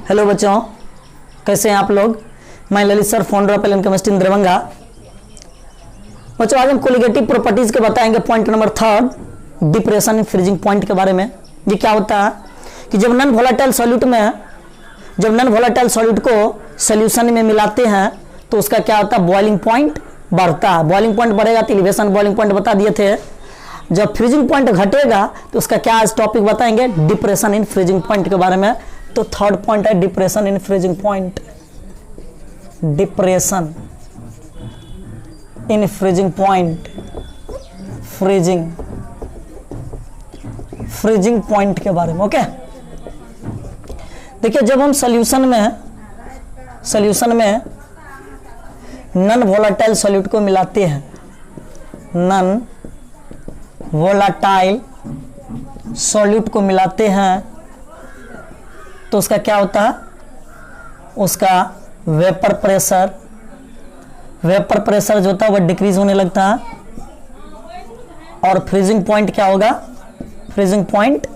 Hello बच्चों, कैसे हैं आप लोग। मैं Lalit sir, founder of Allen chemistry in Darbhanga. बच्चों आज हम कोलिगेटिव प्रॉपर्टीज के बताएंगे। Point number 3, depression in freezing point के बारे में। ये क्या होता है कि जब नॉन वोलेटाइल सॉल्यूट को सोल्यूशन में मिलाते हैं तो उसका क्या होता है, बॉइलिंग पॉइंट बढ़ता है। बॉइलिंग पॉइंट बढ़ेगा तो एलिवेशन बॉइलिंग पॉइंट बता दिए थे। जब फ्रीजिंग पॉइंट घटेगा तो उसका क्या आज टॉपिक बताएंगे, डिप्रेशन इन फ्रीजिंग पॉइंट के बारे में। तो थर्ड पॉइंट है depression in freezing point. Depression in freezing point, freezing point के बारे में। ओके, देखिए जब हम सॉल्यूशन में नॉन वोलेटाइल सॉल्यूट को मिलाते हैं, नॉन वोलेटाइल सॉल्यूट को मिलाते हैं तो उसका क्या होता है, उसका वेपर प्रेशर जो होता है वह डिक्रीज होने लगता है। और फ्रीजिंग पॉइंट क्या होगा, फ्रीजिंग पॉइंट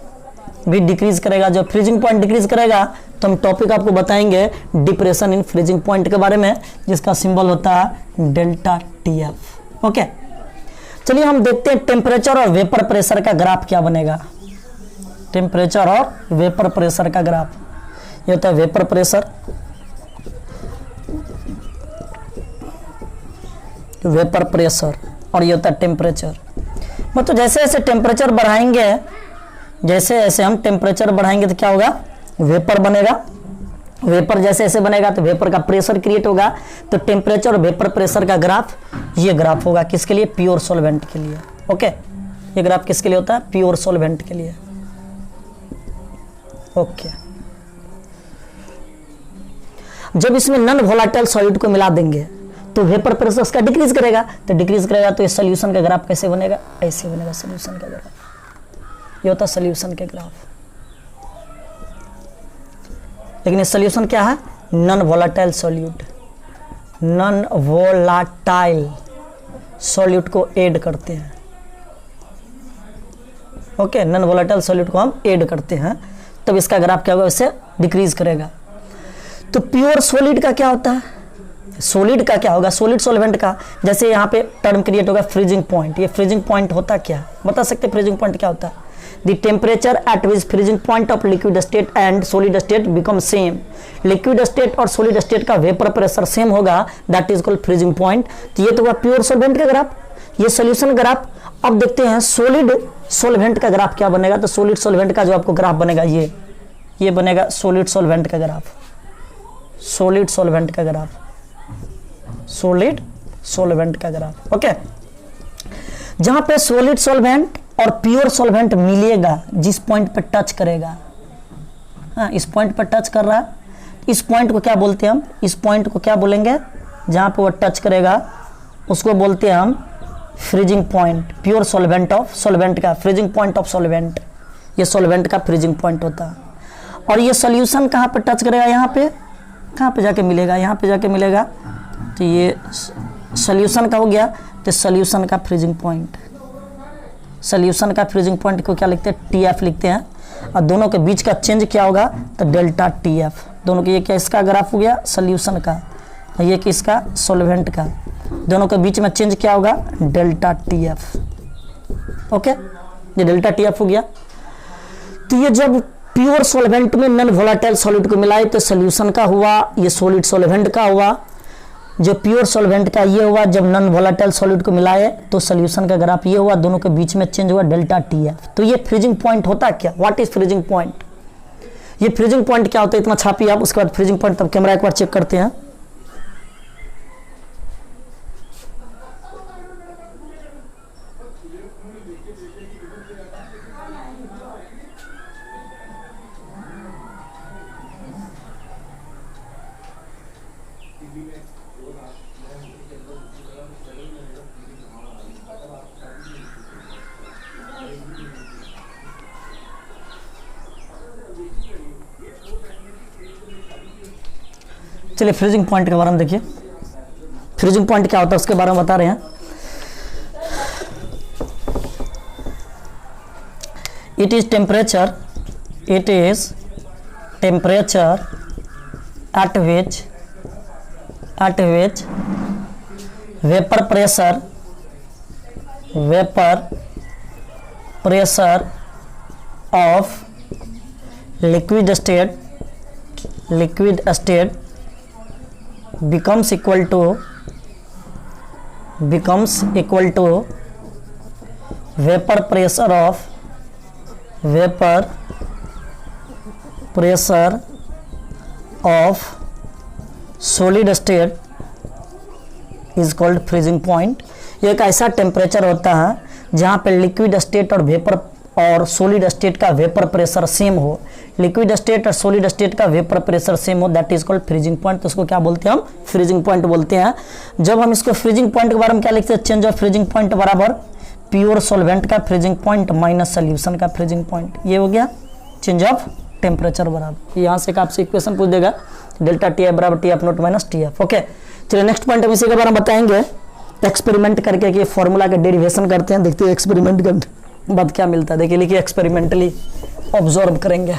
भी डिक्रीज करेगा। जब फ्रीजिंग पॉइंट डिक्रीज करेगा तो हम टॉपिक आपको बताएंगे डिप्रेशन इन फ्रीजिंग पॉइंट के बारे में, जिसका सिंबल होता है डेल्टा टीएफ। ओके, चलिए हम देखते हैं टेम्परेचर और वेपर प्रेशर का ग्राफ क्या बनेगा। टेम्परेचर और वेपर प्रेशर का ग्राफ, ये होता है वेपर प्रेशर, और ये होता है टेम्परेचर। मतलब जैसे जैसे टेम्परेचर बढ़ाएंगे, जैसे जैसे हम टेम्परेचर बढ़ाएंगे तो क्या होगा, वेपर बनेगा। वेपर जैसे जैसे बनेगा तो वेपर का प्रेशर क्रिएट होगा। तो टेम्परेचर और वेपर प्रेशर का ग्राफ, ये ग्राफ होगा किसके लिए, प्योर सॉल्वेंट के लिए। ओके, ये ग्राफ किसके लिए होता है, प्योर सॉल्वेंट के लिए। ओके, जब इसमें नॉन वोलेटाइल सॉल्यूट को मिला देंगे तो वेपर प्रेशर उसका डिक्रीज करेगा। तो डिक्रीज करेगा तो ये सॉल्यूशन का ग्राफ कैसे बनेगा, ऐसे बनेगा सॉल्यूशन का ग्राफ। ये होता है सॉल्यूशन के ग्राफ। लेकिन ये सॉल्यूशन क्या है, non volatile solute. Non volatile solute को ऐड करते हैं। ओके, नॉन वोलेटाइल सॉल्यूट को हम ऐड करते हैं तब इसका ग्राफ क्या होगा, इससे डिक्रीज करेगा। तो प्योर सॉलिड का क्या होता है, सॉलिड का क्या होगा, सॉलिड सॉल्वेंट का। जैसे यहाँ पे टर्म क्रिएट होगा फ्रीजिंग पॉइंट। ये फ्रीजिंग पॉइंट होता क्या, बता सकते हैं फ्रीजिंग पॉइंट क्या होता है। The temperature at which freezing point of liquid state and solid state become same. Liquid state और सॉलिड स्टेट का वेपर प्रेशर सेम होगा, that is called freezing point. तो ये तो हुआ प्योर सॉल्वेंट का ग्राफ, ये सॉल्यूशन ग्राफ। अब देखते हैं सॉलिड सॉल्वेंट का ग्राफ क्या बनेगा। तो सॉलिड सॉल्वेंट का जो आपको ग्राफ बनेगा, ये बनेगा सॉलिड सॉल्वेंट का ग्राफ। सॉलिड सॉल्वेंट का ग्राफ, सॉलिड सॉल्वेंट का ग्राफ। ओके, जहां पे सॉलिड सॉल्वेंट और प्योर सॉल्वेंट मिलेगा, जिस पॉइंट पर टच करेगा, हाँ इस पॉइंट पर टच कर रहा है, इस पॉइंट को क्या बोलते हैं हम, इस पॉइंट को क्या बोलेंगे, जहां पे वो टच करेगा उसको बोलते हैं हम freezing point. Pure solvent of solvent का फ्रीजिंग पॉइंट ऑफ सॉल्वेंट, ये सॉल्वेंट का फ्रीजिंग पॉइंट होता है। और ये सॉल्यूशन कहां पे टच करेगा, यहाँ पे कहाँ पे जाके मिलेगा, यहाँ पे जाके मिलेगा। तो ये सॉल्यूशन का हो गया, तो सॉल्यूशन का फ्रीजिंग पॉइंट, सॉल्यूशन का फ्रीजिंग पॉइंट को क्या लिखते हैं, टीएफ लिखते हैं। और दोनों के बीच का चेंज क्या होगा, तो डेल्टा टीएफ। दोनों के, ये क्या इसका ग्राफ हो गया सॉल्यूशन का, ये किसका, सॉल्वेंट का। दोनों के बीच में चेंज क्या होगा, डेल्टा टीएफ। ओके, ये डेल्टा टीएफ हो गया। तो ये जब प्योर सॉल्वेंट में नॉन वोलेटाइल सॉल्यूट को मिलाए तो सॉल्यूशन का हुआ, ये सॉलिड सॉल्वेंट का हुआ। जो प्योर सॉल्वेंट का ये हुआ, जब नॉन वोलेटाइल सॉल्यूट को मिलाए तो सॉल्यूशन का ग्राफ ये हुआ, दोनों के बीच में चेंज हुआ डेल्टा टीएफ। तो ये फ्रीजिंग पॉइंट होता क्या, व्हाट इज फ्रीजिंग पॉइंट। ये फ्रीजिंग पॉइंट क्या होता है, इतना छापिए आप, उसके बाद फ्रीजिंग पॉइंट तब कैमरा एक बार चेक करते हैं। चलिए फ्रीजिंग पॉइंट के बारे में देखिए, फ्रीजिंग पॉइंट क्या होता है उसके बारे में बता रहे हैं। it is temperature at which vapor pressure of liquid state becomes equal to vapor pressure of solid state is called freezing point। ये एक ऐसा टेम्परेचर होता है जहाँ पे लिक्विड स्टेट और वेपर और सॉलिड स्टेट का वेपर प्रेशर सेम हो, लिक्विड स्टेट और सॉलिड स्टेट का वेपर प्रेशर सेम हो, that is called freezing point. तो उसको क्या बोलते हैं हम? फ्रीजिंग पॉइंट बोलते हैं। जब हम इसको फ्रीजिंग पॉइंट के बारे में क्या लिखते हैं? चेंज ऑफ फ्रीजिंग पॉइंट बराबर प्योर सॉल्वेंट का फ्रीजिंग पॉइंट माइनस सोल्यूशन का फ्रीजिंग पॉइंट। ये हो गया चेंज ऑफ टेम्परेचर बराबर। यहाँ से आपसे इक्वेशन पूछ देगा डेल्टा टी एफ बराबर T F not minus T F. Okay, चलिए नेक्स्ट पॉइंट हम इसी के बारे में बताएंगे एक्सपेरिमेंट करके कि फॉर्मूला का डेरिवेशन करते हैं, देखते हैं एक्सपेरिमेंट के बाद क्या मिलता है। देखिए लिखिए एक्सपेरिमेंटली ऑब्जर्व करेंगे।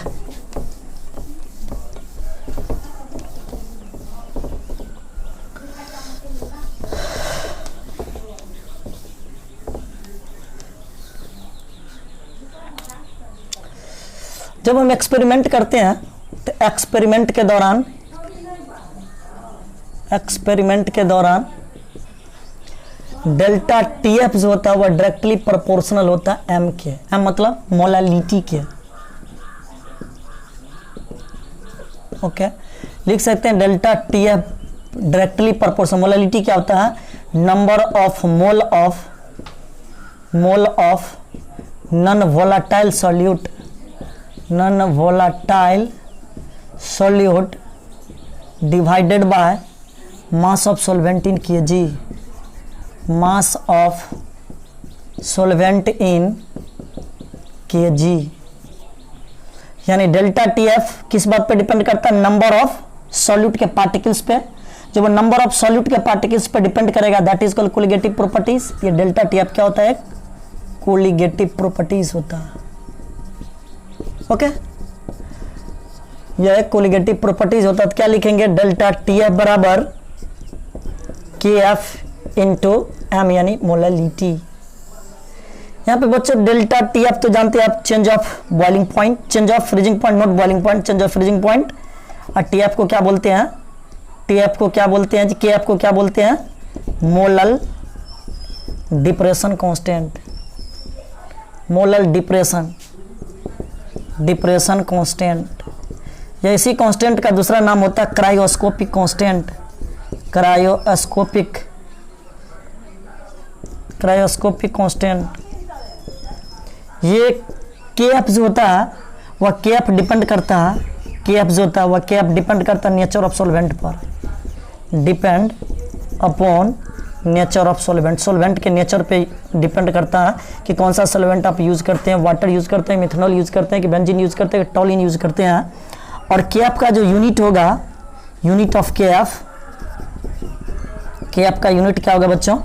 जब हम एक्सपेरिमेंट करते हैं तो एक्सपेरिमेंट के दौरान डेल्टा टी एफ जो होता है वह डायरेक्टली प्रोपोर्शनल होता है एम के। एम मतलब मोलालिटी के। ओके, लिख सकते हैं delta T F directly proportional. Molality क्या होता है? Number of mole of non volatile solute divided by mass of solvent in KG. Mass of solvent in KG, यानी डेल्टा टी एफ किस बात पे डिपेंड करता है? नंबर ऑफ सॉल्यूट के पार्टिकल्स पे। जब नंबर ऑफ सॉल्यूट के पार्टिकल्स पे डिपेंड करेगा that is called colligative properties. ये डेल्टा टी एफ क्या होता है? कोलिगेटिव प्रॉपर्टीज होता है। ओके, यह कोलिगेटिव प्रॉपर्टीज होता है। तो क्या लिखेंगे? डेल्टा टी एफ बराबर के एफ इंटू एम यानी मोलालिटी। यहाँ पे बच्चों डेल्टा टी एफ तो जानते हैं आप, change of boiling point, change of freezing point, not boiling point, change of freezing point. और टी एफ को क्या बोलते हैं? टी एफ को क्या बोलते हैं? के एफ को क्या बोलते हैं? Molal depression constant. Molal depression constant, या इसी कांस्टेंट का दूसरा नाम होता है क्रायोस्कोपिक कांस्टेंट। Cryoscopic constant. ये के एफ जो होता है वह के एफ डिपेंड करता है, के एफ जो होता है वह के एफ डिपेंड करता है नेचर ऑफ सॉल्वेंट पर। Depend upon nature of solvent, solvent के नेचर पे डिपेंड करता है कि कौन सा सॉल्वेंट आप यूज़ करते हैं, वाटर यूज़ करते हैं, मिथेनॉल यूज़ करते हैं कि बेंजीन यूज़ करते हैं कि टॉलिन यूज़ करते हैं। और के एफ का जो यूनिट होगा, यूनिट ऑफ के एफ का यूनिट क्या होगा बच्चों?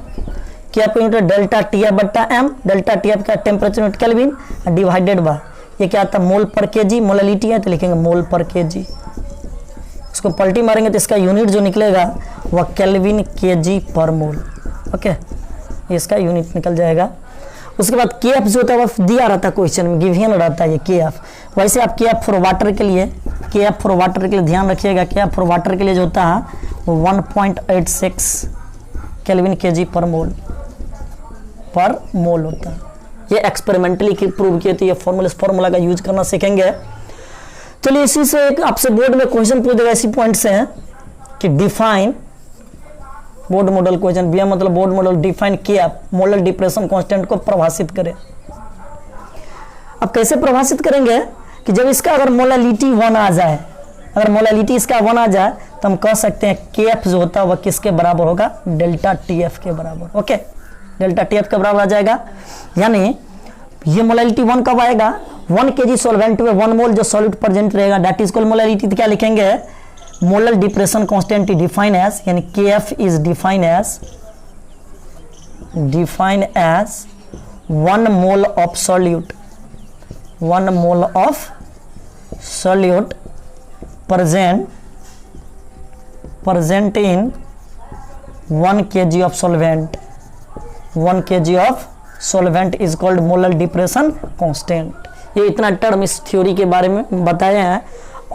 के एफ का यूनिट डेल्टा टी एफ बट्टा एम। डेल्टा टी एफ का temperature unit kelvin divided by ये क्या आता है? मोल पर केजी। मोलालिटी है तो लिखेंगे मोल पर केजी। इसको पलटी मारेंगे तो इसका यूनिट जो निकलेगा वह केल्विन केजी पर मोल। ओके, इसका यूनिट निकल जाएगा। उसके बाद के एफ जो होता है वह दिया रहता है क्वेश्चन में, गिवन रहता है ये के एफ। वैसे आप के एफ फॉर वाटर के लिए ध्यान रखिएगा। के एफ फॉर वाटर के लिए जो होता है वो 1.86 केल्विन केजी पर मोल होता है। ये एक्सपेरिमेंटली प्रूव किए, तो ये फॉर्मूला का यूज करना सीखेंगे। चलिए इसी से एक आपसे बोर्ड में क्वेश्चन पूछ देगा, इसी पॉइंट से है कि define board model question, B मतलब बोर्ड मॉडल, डिफाइन किया मोलर डिप्रेशन कांस्टेंट को परिभाषित करें। अब कैसे परिभाषित करेंगे कि जब इसका अगर मोलालिटी 1 आ जाए, अगर मोलालिटी इसका 1 आ जाए तो हम कह सकते हैं के एफ जो होता है वह किसके बराबर होगा? डेल्टा टी एफ के बराबर। ओके, डेल्टा टी एफ के बराबर आ जाएगा। यानी ये मोलालिटी 1 कब आएगा? 1 kg सॉल्वेंट में 1 मोल जो सॉल्यूट प्रेजेंट रहेगा दैट इज कॉल्ड मोलालिटी। तो क्या लिखेंगे? Molar depression constant define as, यानी K F is define as 1 mole of solute, 1 mole of solute present in 1 kg of solvent, 1 kg of solvent is called molar depression constant। ये इतना term इस theory के बारे में बताए हैं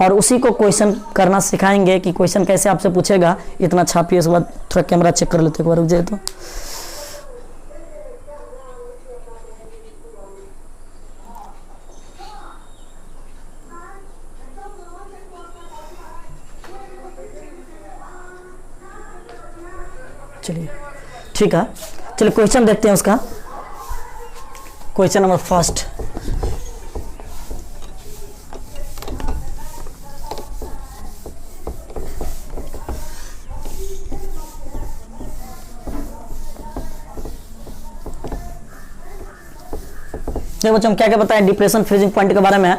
और उसी को क्वेश्चन करना सिखाएंगे कि क्वेश्चन कैसे आपसे पूछेगा। इतना छापिए, उसके बाद थोड़ा कैमरा चेक कर लेते एक बार, रुक जाए तो। चलिए ठीक है, चलिए क्वेश्चन देखते हैं उसका। क्वेश्चन नंबर फर्स्ट, देखो बच्चों हम क्या क्या बताएं डिप्रेशन फ्रीजिंग पॉइंट के बारे में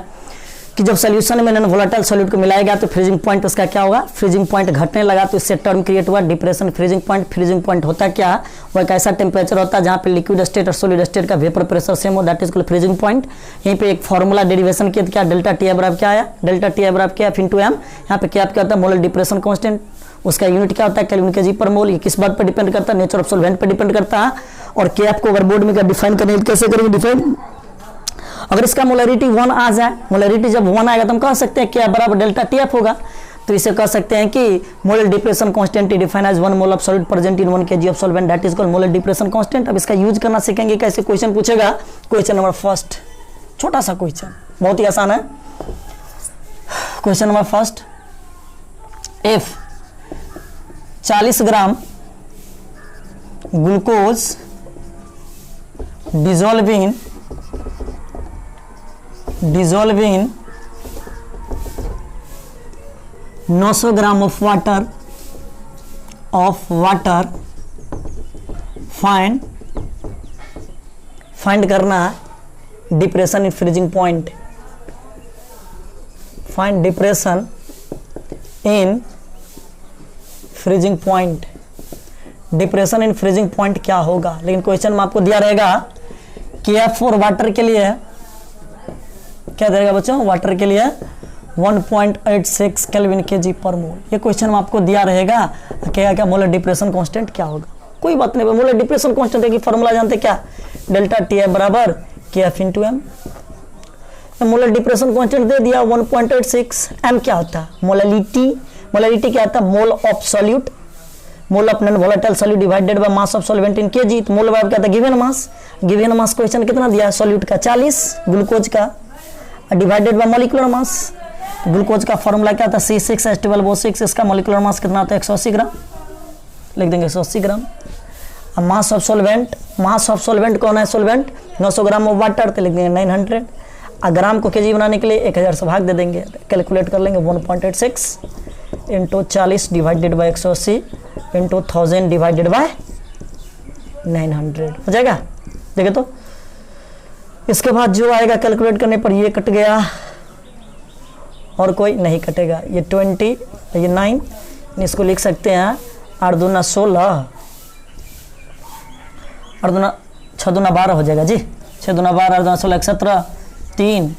कि जब सोल्यूशन में नॉन वोलेटाइल सॉल्यूट को मिलाया गया तो फ्रीजिंग पॉइंट उसका क्या होगा, फ्रीजिंग पॉइंट घटने लगा तो इससे टर्म क्रिएट हुआ depression freezing point. Freezing point होता क्या, वह एक ऐसा टेम्परेचर होता है जहाँ पे लिक्विड स्टेट और सॉलिड स्टेट का वेपर प्रेशर सेम हो, that is called freezing point. यहीं पे एक फॉर्मूला डेरिवेशन किया क्या, डेल्टा टी बराबर क्या आया, डेल्टा टी बराबर क्या एफ इंटू एम। यहाँ पे क्या होता है मोलर डिप्रेशन कांस्टेंट, उसका यूनिट क्या होता है केल्विन केजी पर मोल। ये किस बात पर डिपेंड करता है, नेचर ऑफ सॉल्वेंट पर डिपेंड करता है। और के एफ को अगर बोर्ड में डिफाइन करेंगे कैसे करेंगे डिफाइन, अगर इसका मोलरिटी 1 आ जाए, मोलरिटी जब 1 आएगा तो हम कह सकते हैं क्या बराबर डेल्टा टी एफ होगा। तो इसे कह सकते हैं कि molar depression constant define as 1 mole of solid present in 1 kg of solvent, that is called molar depression constant. अब इसका यूज करना सीखेंगे कैसे, क्वेश्चन पूछेगा। क्वेश्चन नंबर फर्स्ट, छोटा सा क्वेश्चन, बहुत ही आसान है। Question number first, if 40 gram glucose dissolve in 900 gram of water find करना depression in freezing point, find depression in freezing point. Depression in freezing point क्या होगा, लेकिन क्वेश्चन में आपको दिया रहेगा कि एफ और वाटर के लिए क्या देगा बच्चों, वाटर के लिए 1.86 केल्विन केजी पर मोल। ये क्वेश्चन में आपको दिया रहेगा क्या मोलर डिप्रेशन कांस्टेंट क्या होगा। कोई बात नहीं, मोलर डिप्रेशन कांस्टेंट की फॉर्मूला जानते क्या, डेल्टा टी एफ बराबर K F into M. Molar depression constant दे दिया 1.86। एम क्या होता है, मोलरिटी, मोलरिटी क्या होता है मोल of solute, mole of non volatile solute divided by mass of solvent in KG. तो मोल बराबर क्या था गिवन मास, गिवन मास क्वेश्चन कितना दिया है सॉल्यूट का 40, ग्लूकोज का divided by molecular mass. Glucose का फॉर्मूला क्या था C6H12O6, इसका मॉलिक्यूलर मास कितना होता है 180 ग्राम, लिख देंगे 180 ग्राम। अब mass of solvent, mass of solvent कौन है सॉल्वेंट 900 ग्राम ऑफ वाटर, तो लिख देंगे 900। ग्राम को केजी बनाने के लिए 1000 से भाग दे देंगे, कैलकुलेट कर लेंगे 1.86 into 40 divided by 180 into 1000 divided by 900 हो जाएगा। देखे तो इसके बाद जो आएगा कैलकुलेट करने पर ये कट गया और कोई नहीं कटेगा, ये 20 ये 9, इसको लिख सकते हैं 8 दूना 16 8 दूना 6 दूना 12 हो जाएगा जी, 6 दूना 12 8 दूना 16 17 3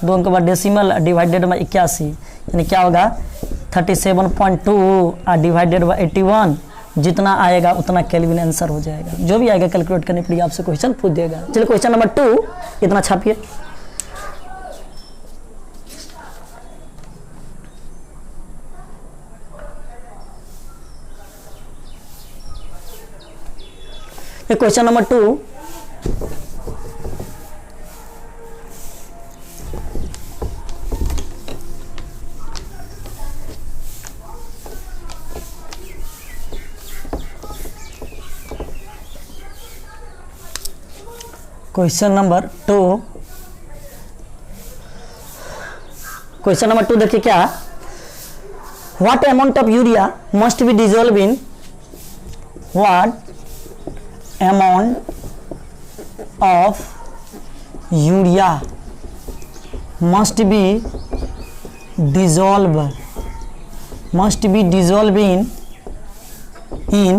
2 के बाद डेसिमल डिवाइडेड बाई 81, यानी क्या होगा 37.2 डिवाइडेड बाई 81, जितना आएगा उतना केल्विन आंसर हो जाएगा। जो भी आएगा कैलकुलेट करने के लिए आपसे क्वेश्चन पूछ देगा। चलिए क्वेश्चन नंबर 2 इतना छापिए। Question number 2, question number 2, question number 2 देखिए क्या, what amount of urea must be dissolve in, what amount of urea must be dissolve in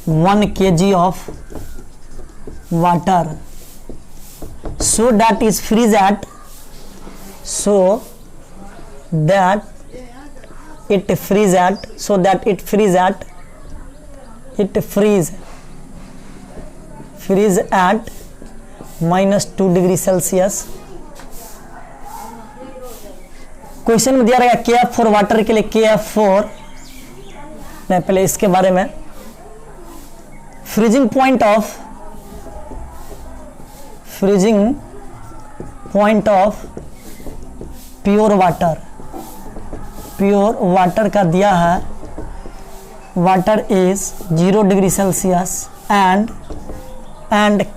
1 kg of water so that is it freeze at -2 degree Celsius. Question में दिया रहेगा KF for water के लिए KF4, मैं पहले इसके बारे में freezing point of pure water का दिया है, water is 0 degree Celsius and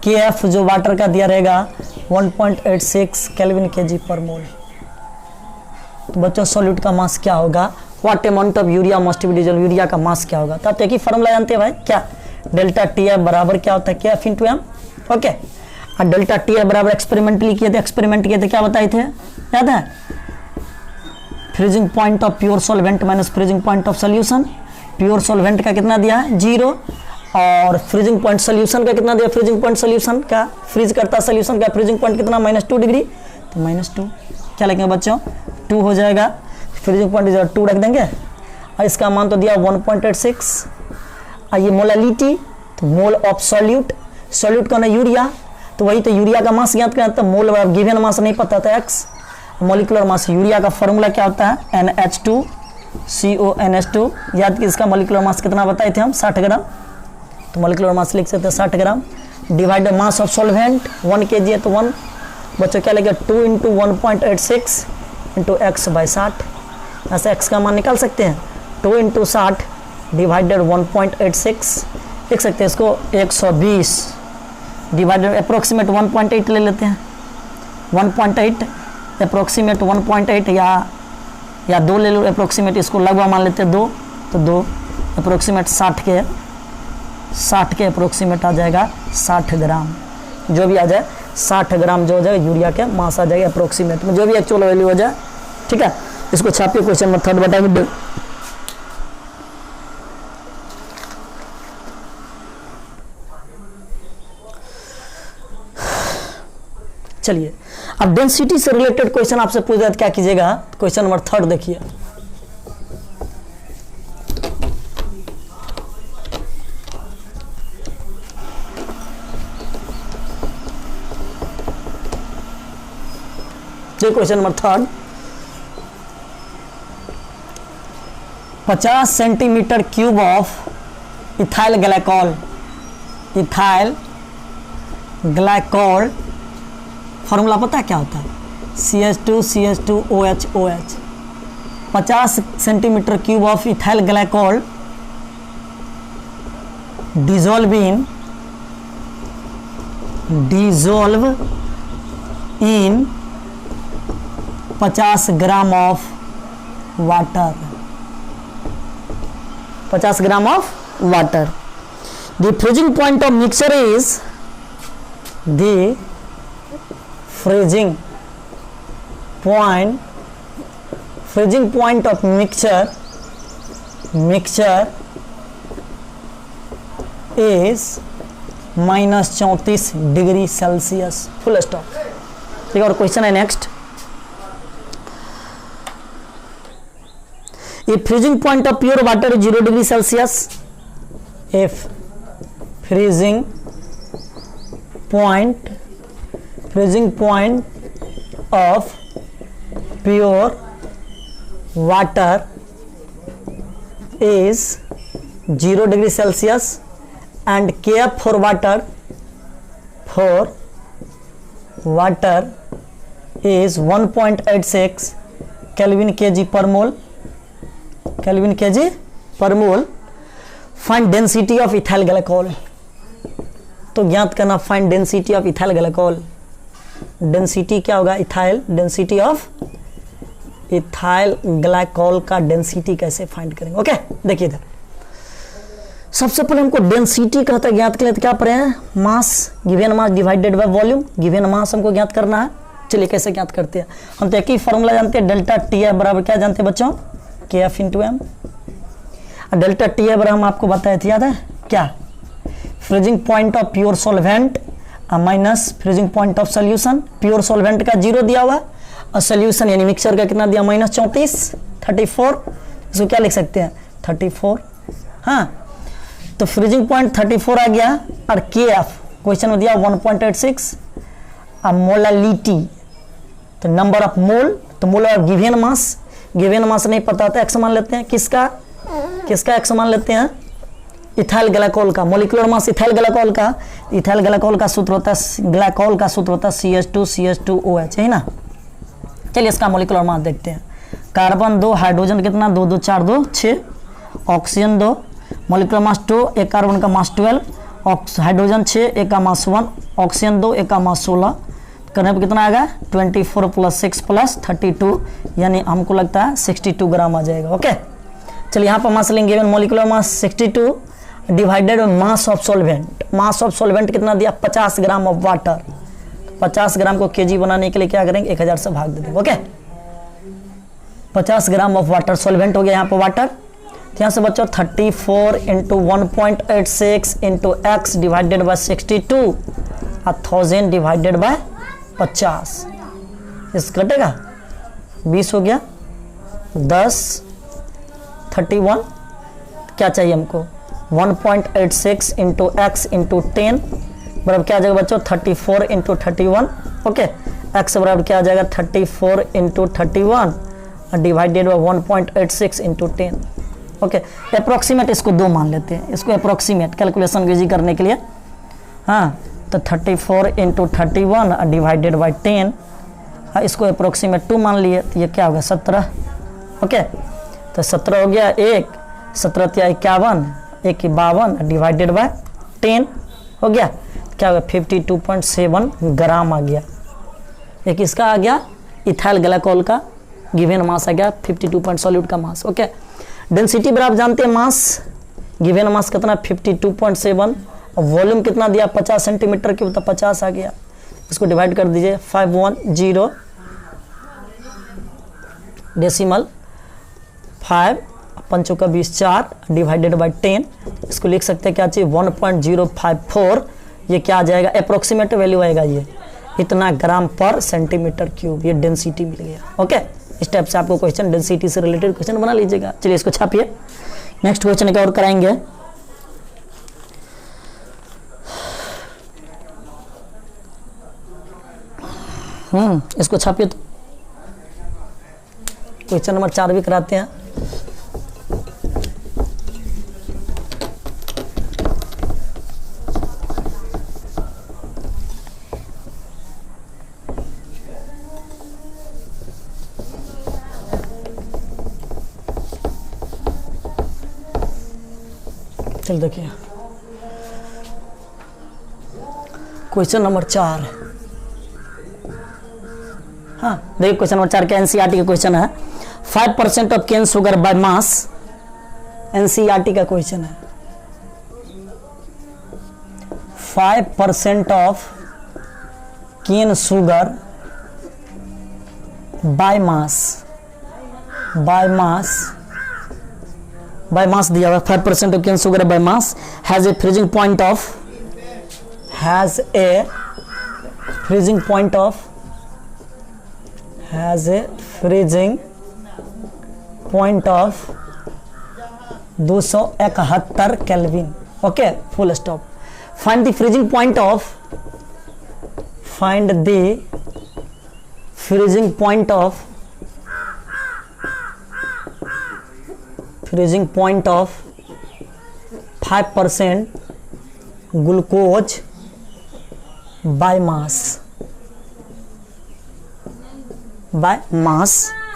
KF जो वाटर का दिया रहेगा 1.86 केल्विन kg पर मोल। तो बच्चों सॉल्यूट का मास क्या होगा, what amount of urea must be dissolve, urea का मास क्या होगा। तो आप एक ही फॉर्मूला जानते हैं भाई, क्या डेल्टा TF बराबर क्या होता है KF इंटू एम। ओके, और डेल्टा TF बराबर एक्सपेरिमेंटली किए थे, क्या बताए थे याद है, freezing point of pure solvent minus freezing point of solution. Pure solvent का कितना दिया है 0 और फ्रीजिंग पॉइंट सोल्यूशन का कितना दिया, फ्रीजिंग पॉइंट सोल्यूशन का फ्रीज करता सोल्यूशन का फ्रीजिंग पॉइंट कितना -2 डिग्री, तो -2 क्या लिखेंगे बच्चों 2 हो जाएगा, फ्रीजिंग पॉइंट 2 रख देंगे और इसका मान तो दिया 1.86। और ये मोलालिटी तो मोल ऑफ सॉल्यूट का ना यूरिया, तो वही तो यूरिया का मास ज्ञात करना, तो मोल गिवन मास नहीं पता था x, मॉलिक्यूलर मास यूरिया का फॉर्मूला क्या होता है NH2CONH2, याद कि इसका मॉलिक्यूलर मास कितना बताए थे हम 60 ग्राम, तो मॉलिक्यूलर मास लिख सकते हैं 60 gram divide mass of solvent 1 kg है तो 1, बच्चों क्या लगेगा 2 × 1.86 × x/60, ऐसे x का मान निकाल सकते हैं 2 × 60 डिवाइडेड 1.86 लिख सकते हैं इसको 120 डिवाइडेड अप्रोक्सीमेट 1.8 ले लेते हैं 1.8 अप्रोक्सीमेट 1.8 या 2 ले लो अप्रोक्सीमेट, इसको लगभग मान लेते हैं 2, तो 2 अप्रोक्सीमेट 60 के अप्रोक्सीमेट आ जाएगा 60 ग्राम, जो भी आ जाए 60 ग्राम जो हो जाएगा यूरिया के मास आ जाएगा अप्रोक्सीमेट में, जो भी एक्चुअल वैल्यू हो जाए। ठीक है, इसको छापिए क्वेश्चन में 3 बताइए। चलिए अब डेंसिटी से रिलेटेड क्वेश्चन आपसे पूछ दिया, क्या कीजिएगा, क्वेश्चन नंबर 3 देखिए। Question number 3, 50 centimetre cube of ethyl glycol formula पता है क्या होता है, CH2CH2OH। 50 centimetre cube of ethyl glycol dissolve in 50 gram of water, 50 gram of water. The freezing point of mixture is freezing point of mixture is -34 degree Celsius, full stop. ठीक है, और question है next, if freezing point of pure water is 0 degree Celsius, if freezing point of pure water is 0 degree Celsius and KF for water is 1.86 Kelvin kg per mole, find density of ethyl glycol। तो ज्ञात करना find density of ethyl glycol. Density क्या होगा, ethyl, density of ethyl glycol का density कैसे find करेंगे। Okay, देखिए इधर सबसे पहले हमको डेंसिटी कहता है ज्ञात कर लेते, क्या पढ़े हैं, mass, given mass divided by volume, given mass हमको ज्ञात करना है। चलिए कैसे ज्ञात करते हैं, हम तो एक ही फॉर्मूला जानते हैं, डेल्टा TF बराबर क्या जानते हैं बच्चों, KF into M. Delta TF बराबर हम आपको बताए थे, याद है क्या, freezing point of pure solvent minus freezing point of solution. Pure solvent का 0 दिया हुआ और सोल्यूशन यानी मिक्सचर का कितना दिया, -34, इसको क्या लिख सकते हैं 34। हाँ, तो फ्रीजिंग पॉइंट 34 आ गया। और के एफ क्वेश्चन में दिया 1.86। अब मोलालिटी तो नंबर ऑफ मोल, तो mole of given mass, given मास नहीं पता तो एक्स मान लेते हैं। किसका एक्स मान लेते हैं, इथाइल ग्लाइकोल का। मोलिकुलर मास इथाइल ग्लाइकोल का, इथाइल ग्लाइकोल का सूत्र होता है, ग्लाइकोल का सूत्र होता है CH2CH2OH, है ना। चलिए इसका मोलिकुलर मास देखते हैं। कार्बन 2, हाइड्रोजन कितना 2 2 4 2 6, ऑक्सीजन 2, मोलिकुलर मास 2, एक कार्बन का मास 12, हाइड्रोजन 6, एक का मास 1, ऑक्सीजन 2, एक का मास 16, करने पर कितना आएगा 24 + 6 + 32, यानी हमको लगता है 62 ग्राम आ जाएगा। ओके, चलिए यहाँ पर मास लेंगे, molecular mass 62 divided mass of solvent. Mass of solvent कितना दिया 50 ग्राम ऑफ वाटर। 50 ग्राम को केजी बनाने के लिए क्या करेंगे 1000 से भाग दे देंगे। Okay, 50 gram of water solvent हो गया यहाँ पर वाटर। तो यहाँ से बच्चों 34 × 1.86 × x डिवाइडेड बाय 62 और 1000 डिवाइडेड बाय 50, इस कटेगा 20 हो गया 10 31, क्या चाहिए हमको 1.86 × x × 10 बराबर क्या आ जाएगा बच्चों 34 × 31। ओके, x बराबर क्या आ जाएगा 34 × 31 डिवाइडेड बाय 1.86 × 10। ओके, अप्रोक्सीमेट इसको 2 मान लेते हैं, इसको अप्रोक्सीमेट कैलकुलेशन इजी करने के लिए। हाँ, तो 34 × 31 डिवाइडेड बाय 10, इसको अप्रोक्सीमेट 2 मान लिए, तो ये क्या होगा 17। ओके, तो 17 हो गया 1, 17 × 51, 1 × 52 डिवाइडेड बाय 10 हो गया, क्या होगा 52.7 ग्राम आ गया। एक इसका आ गया इथाइल ग्लाइकोल का गिवन मास आ गया 52 सॉल्यूट का मास। ओके, डेंसिटी बराबर जानते हैं मास, गिवन मास कितना 52.7, वॉल्यूम कितना दिया 50 सेंटीमीटर की, तो 50 आ गया। इसको डिवाइड कर दीजिए 510 डेसिमल 5 पंचों का 20 4 डिवाइडेड बाय 10, इसको लिख सकते हैं क्या चाहिए 1.054, ये क्या आ जाएगा अप्रोक्सीमेट वैल्यू आएगा, ये इतना ग्राम पर सेंटीमीटर क्यूब, ये डेंसिटी मिल गया। ओके, इस टाइप से आपको क्वेश्चन डेंसिटी से रिलेटेड क्वेश्चन बना लीजिएगा। चलिए इसको छापिए, नेक्स्ट क्वेश्चन क्या और कराएंगे। इसको छापिए, तो क्वेश्चन नंबर 4 भी कराते हैं। चल देखिए क्वेश्चन नंबर 4। हाँ देखिए क्वेश्चन नंबर 4 का एनसीईआरटी का क्वेश्चन है। 5% of cane sugar by mass, NCERT का क्वेश्चन है। 5% of cane sugar by mass, by mass दिया हुआ 5% of cane sugar by mass has a freezing point of 271 kelvin. Okay, full stop. Find the freezing point of 5% glucose by mass,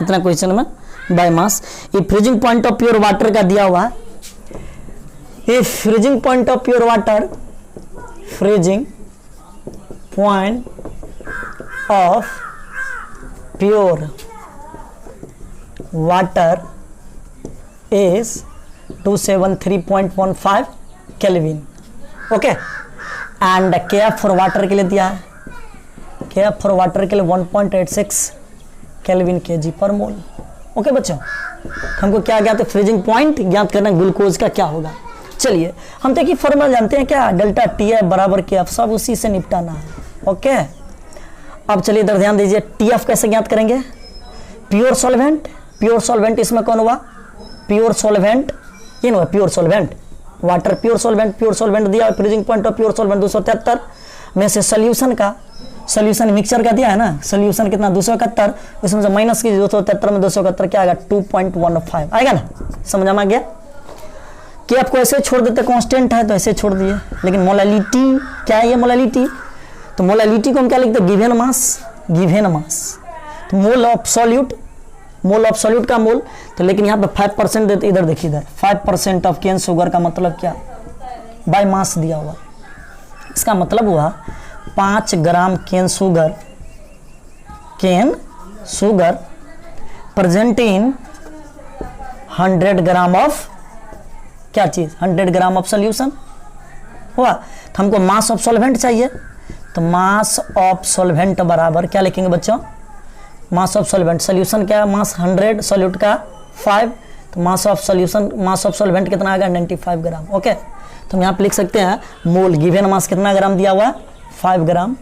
इतना question में by mass. ये freezing point of pure water का दिया हुआ है। ये freezing point of pure water is 273.15 kelvin. Okay, and KF for water के लिए दिया है, केएफ फॉर वाटर के लिए 1.86 केल्विन केजी पर मोल। ओके बच्चों, हमको क्या ज्ञात है, फ्रीजिंग पॉइंट ज्ञात करना ग्लूकोज का क्या होगा। चलिए हम तो एक फॉर्मूला जानते हैं क्या, डेल्टा टीएफ बराबर केएफ, सब उसी से निपटाना है। ओके, अब चलिए इधर ध्यान दीजिए, टीएफ कैसे ज्ञात करेंगे। प्योर सॉल्वेंट इसमें कौन हुआ प्योर सॉल्वेंट, ये ना pure solvent, water pure solvent दिया, freezing point of pure solvent 273 में से सोल्यूशन का, सोल्यूशन मिक्सचर का दिया है ना, सोल्यूशन कितना 271, इसमें से माइनस की 273 में 271 क्या आएगा 2.15 आएगा ना, समझ में आ गया कि आपको ऐसे छोड़ देते, कांस्टेंट है तो ऐसे छोड़ दिए, लेकिन मोलालिटी क्या है, ये मोलालिटी, तो मोलालिटी को हम क्या लिखते हैं, गिवन मास, गिवन मास, तो मोल of solute, mole of solute का मोल, तो लेकिन यहाँ पे 5% देते, इधर देखिए इधर 5% ऑफ केन शुगर का मतलब क्या, बाय मास दिया हुआ, इसका मतलब हुआ 5 gram cane sugar present in 100 gram of क्या चीज, 100 ग्राम ऑफ सोल्यूशन हुआ, तो हमको मास ऑफ सॉल्वेंट चाहिए, तो मास ऑफ सॉल्वेंट बराबर क्या लिखेंगे बच्चों, मास ऑफ सॉल्वेंट, सोल्यूशन क्या है मास 100, सॉल्यूट का 5, तो mass of solution, mass of solvent कितना आएगा 95 ग्राम। ओके, तो हम यहाँ पे लिख सकते हैं मोल, गिवन मास कितना ग्राम दिया हुआ है 5 ग्राम,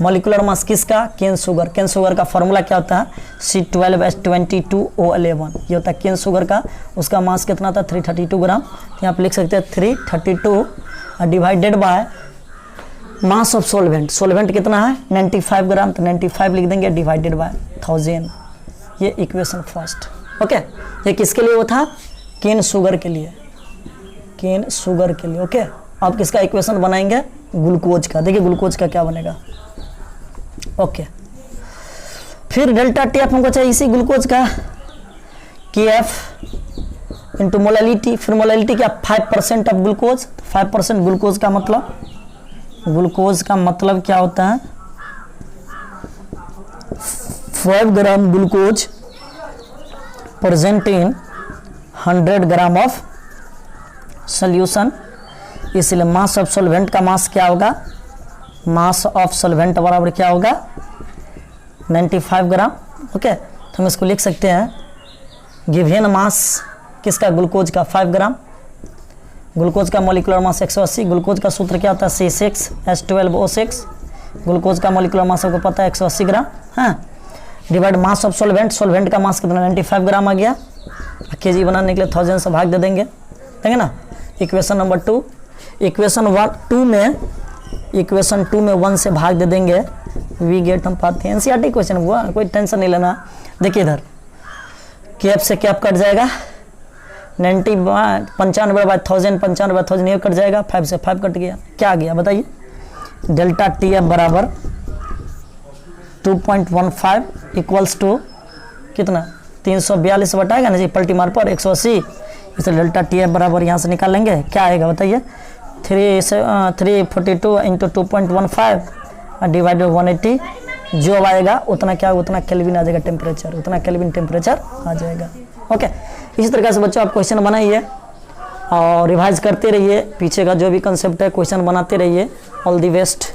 मॉलिक्यूलर मास किसका, केन शुगर का फॉर्मूला क्या होता है C12H22O11, ये होता है केन शुगर का, उसका मास कितना था 332 ग्राम, यहाँ पे लिख सकते हैं 332 divided by mass of solvent कितना है 95 ग्राम, तो 95 लिख देंगे डिवाइडेड बाय 1000, ये इक्वेशन फर्स्ट। ओके, ये किसके लिए वो था, केन शुगर के लिए, केन शुगर के लिए। ओके, अब किसका इक्वेशन बनाएंगे, ग्लूकोज का, देखिए ग्लूकोज का क्या बनेगा। ओके, फिर डेल्टा टी एफ हमको चाहिए इसी ग्लूकोज का, के एफ इंटू मोलालिटी, फिर मोलालिटी क्या 5% ऑफ ग्लूकोज, 5% ग्लूकोज का मतलब क्या होता है 5 gram glucose present in 100 gram of solution, इसलिए मास ऑफ सॉल्वेंट का मास क्या होगा, मास ऑफ सॉल्वेंट बराबर क्या होगा 95 ग्राम। ओके, तो हम इसको लिख सकते हैं गिवन मास किसका, ग्लूकोज का 5 ग्राम, ग्लूकोज का मॉलिक्यूलर मास 180, ग्लूकोज का सूत्र क्या होता है C6H12O6, ग्लूकोज का मॉलिक्यूलर मास आपको पता है 180 ग्राम, हाँ, डिवाइड मास ऑफ सॉल्वेंट का मास कितना 95 ग्राम आ गया, केजी बनाने के लिए 1000 से भाग दे देंगे ना। इक्वेशन नंबर 2, इक्वेशन 2 में 1 से भाग दे देंगे, वी गेट हम पाते हैं, एनसीईआरटी क्वेश्चन हुआ, कोई टेंशन नहीं लेना। देखिए इधर कैप से कैप कट जाएगा, 95/1000 ये कट जाएगा, 5 से 5 कट गया, क्या आ गया बताइए, डेल्टा टी एफ बराबर 2.15 इक्वल्स टू कितना 342 बटाएगा ना जी, पलटी मार पर 180, इसलिए डेल्टा टी एफ बराबर यहाँ से निकालेंगे, क्या आएगा बताइए 342 इंटू 2.15 डिवाइडेड 180, जो आएगा उतना क्या, उतना केल्विन आ जाएगा टेम्परेचर, उतना केल्विन टेम्परेचर आ जाएगा। ओके, इसी तरीके से बच्चों आप क्वेश्चन बनाइए और रिवाइज करते रहिए, पीछे का जो भी कंसेप्ट है क्वेश्चन बनाते रहिए। All the best.